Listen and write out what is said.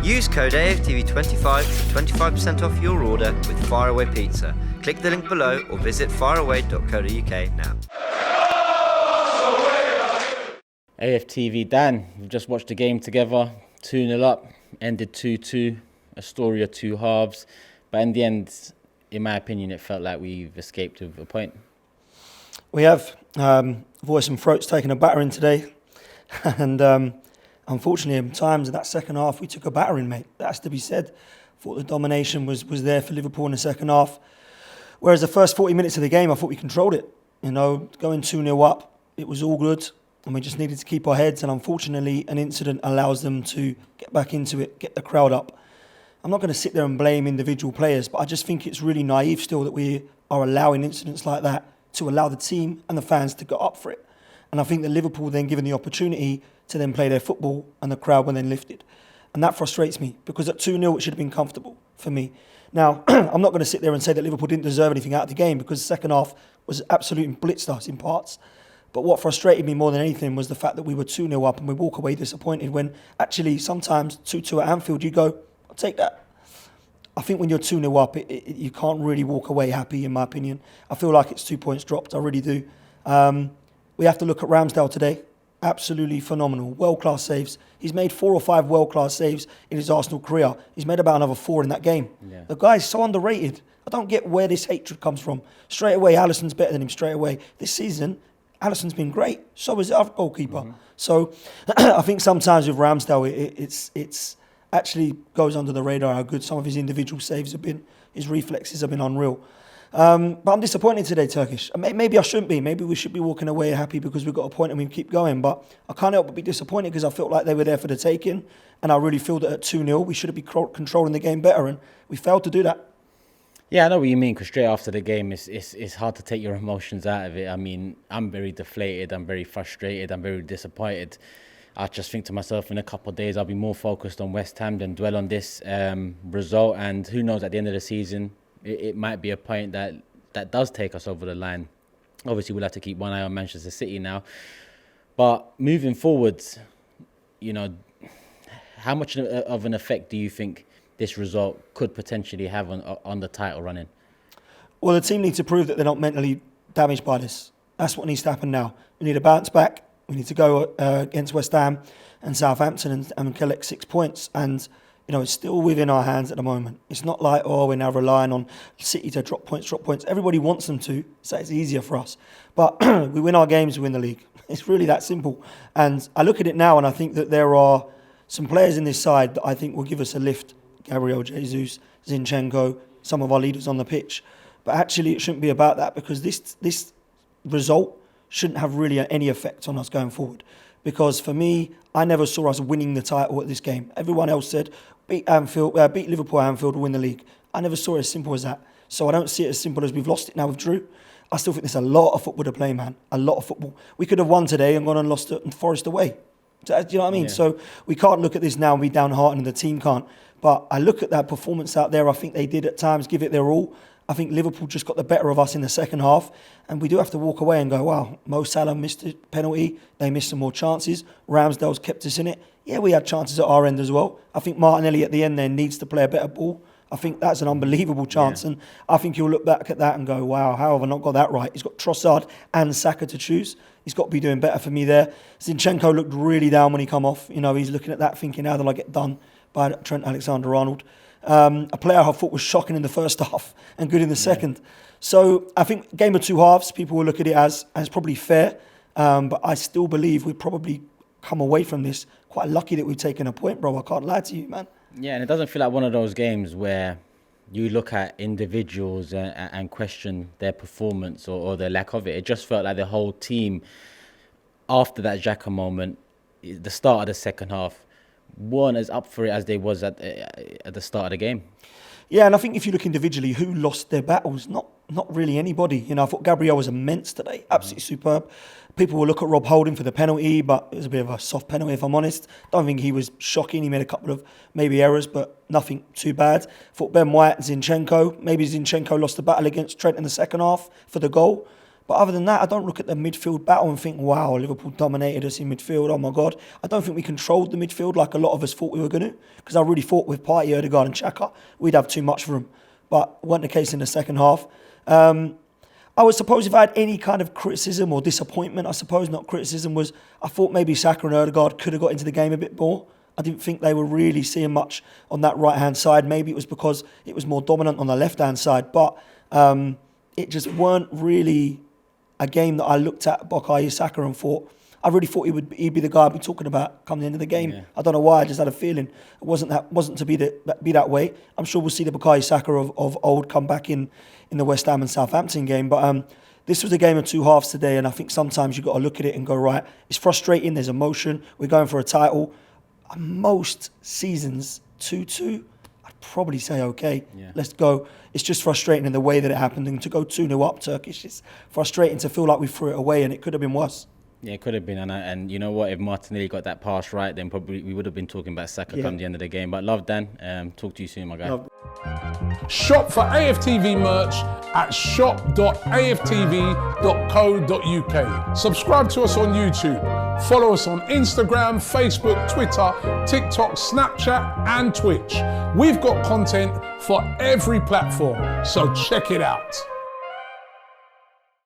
Use code AFTV25 for 25% off your order with Faraway Pizza. Click the link below or visit faraway.co.uk now. AFTV Dan, we've just watched the game together, 2-0 up, ended 2-2, a story of two halves, but in the end, in my opinion, it felt like we've escaped with a point. We have. Voice and throat's taken a battering today, and unfortunately, in times in that second half, we took a battering, mate. That has to be said. Thought the domination was there for Liverpool in the second half, whereas the first 40 minutes of the game, I thought we controlled it. You know, going 2-0 up, it was all good. And we just needed to keep our heads, and unfortunately an incident allows them to get back into it, get the crowd up. I'm not going to sit there and blame individual players, but I just think it's really naive still that we are allowing incidents like that to allow the team and the fans to go up for it. And I think that Liverpool then given the opportunity to then play their football and the crowd were then lifted. And that frustrates me because at 2-0 it should have been comfortable for me. Now, I'm not going to sit there and say that Liverpool didn't deserve anything out of the game because the second half was absolutely blitzed us in parts. But what frustrated me more than anything was the fact that we were 2-0 up and we walk away disappointed when actually sometimes 2-2 at Anfield, you go, I'll take that. I think when you're 2-0 up, you can't really walk away happy, in my opinion. I feel like it's 2 points dropped, I really do. We have to look at Ramsdale today. Absolutely phenomenal. World-class saves. He's made 4 or 5 world-class saves in his Arsenal career. He's made about another 4 in that game. Yeah. The guy's so underrated. I don't get where this hatred comes from. Straight away, Alisson's better than him straight away. This season, Alisson's been great. So is the other goalkeeper. Mm-hmm. So I think sometimes with Ramsdale, it's actually goes under the radar how good some of his individual saves have been. His reflexes have been unreal. But I'm disappointed today, Turkish. Maybe I shouldn't be. Maybe we should be walking away happy because we've got a point and we keep going. But I can't help but be disappointed because I felt like they were there for the taking. And I really feel that at 2-0, we should have been controlling the game better. And we failed to do that. Yeah, I know what you mean, because straight after the game, it's hard to take your emotions out of it. I mean, I'm very deflated, I'm very frustrated, I'm very disappointed. I just think to myself, in a couple of days, I'll be more focused on West Ham than dwell on this result. And who knows, at the end of the season, it might be a point that does take us over the line. Obviously, we'll have to keep one eye on Manchester City now. But moving forwards, you know, how much of an effect do you think this result could potentially have on the title running? Well, the team needs to prove that they're not mentally damaged by this. That's what needs to happen now. We need a bounce back. We need to go against West Ham and Southampton and collect 6 points. And, you know, it's still within our hands at the moment. It's not like, we're now relying on City to drop points. Everybody wants them to, so it's easier for us. But we win our games, we win the league. It's really that simple. And I look at it now and I think that there are some players in this side that I think will give us a lift. Gabriel Jesus, Zinchenko, some of our leaders on the pitch. But actually it shouldn't be about that because this result shouldn't have really any effect on us going forward. Because for me, I never saw us winning the title at this game. Everyone else said, beat Liverpool at Anfield, win the league. I never saw it as simple as that. So I don't see it as simple as we've lost it now with Drew. I still think there's a lot of football to play, man. A lot of football. We could have won today and gone and lost to Forest away. Do you know what I mean? Yeah. So we can't look at this now and be downhearted and the team can't. But I look at that performance out there. I think they did at times give it their all. I think Liverpool just got the better of us in the second half. And we do have to walk away and go, wow, Mo Salah missed a penalty. They missed some more chances. Ramsdale's kept us in it. Yeah, we had chances at our end as well. I think Martinelli at the end there needs to play a better ball. I think that's an unbelievable chance. Yeah. And I think you'll look back at that and go, wow, how have I not got that right? He's got Trossard and Saka to choose. He's got to be doing better for me there. Zinchenko looked really down when he come off. You know, he's looking at that thinking, how did I get done by Trent Alexander-Arnold? A player I thought was shocking in the first half and good in the second. So I think game of two halves, people will look at it as probably fair. But I still believe we probably come away from this quite lucky that we've taken a point, bro. I can't lie to you, man. Yeah, and it doesn't feel like one of those games where you look at individuals and question their performance or their lack of it. It just felt like the whole team, after that Xhaka moment, the start of the second half, weren't as up for it as they was at the start of the game. Yeah, and I think if you look individually, who lost their battles? Not really anybody. You know, I thought Gabriel was immense today, absolutely superb. People will look at Rob Holding for the penalty, but it was a bit of a soft penalty, if I'm honest. Don't think he was shocking. He made a couple of maybe errors, but nothing too bad. Thought Ben White and Zinchenko. Maybe Zinchenko lost the battle against Trent in the second half for the goal. But other than that, I don't look at the midfield battle and think, wow, Liverpool dominated us in midfield. Oh my God. I don't think we controlled the midfield like a lot of us thought we were going to. Because I really thought with Partey, Ødegaard and Xhaka, we'd have too much for them. But wasn't the case in the second half. I would suppose if I had any kind of criticism or disappointment, I suppose not criticism, was I thought maybe Saka and Ødegaard could have got into the game a bit more. I didn't think they were really seeing much on that right-hand side. Maybe it was because it was more dominant on the left-hand side. But it just weren't really a game that I looked at Bukayo Saka and thought, I really thought he'd be the guy I'd be talking about come the end of the game. Yeah. I don't know why, I just had a feeling it wasn't to be that way. I'm sure we'll see the Bukayo Saka of old come back in the West Ham and Southampton game. But this was a game of two halves today, and I think sometimes you've got to look at it and go, right, it's frustrating, there's emotion, we're going for a title. Most seasons, 2-2, I'd probably say, okay, let's go. It's just frustrating in the way that it happened, and to go 2-0 up Turkish, it's frustrating to feel like we threw it away and it could have been worse. Yeah, it could have been, and you know what? If Martinelli got that pass right, then probably we would have been talking about Saka come the end of the game. But love, Dan. Talk to you soon, my guy. Shop for AFTV merch at shop.aftv.co.uk. Subscribe to us on YouTube. Follow us on Instagram, Facebook, Twitter, TikTok, Snapchat, and Twitch. We've got content for every platform, so check it out.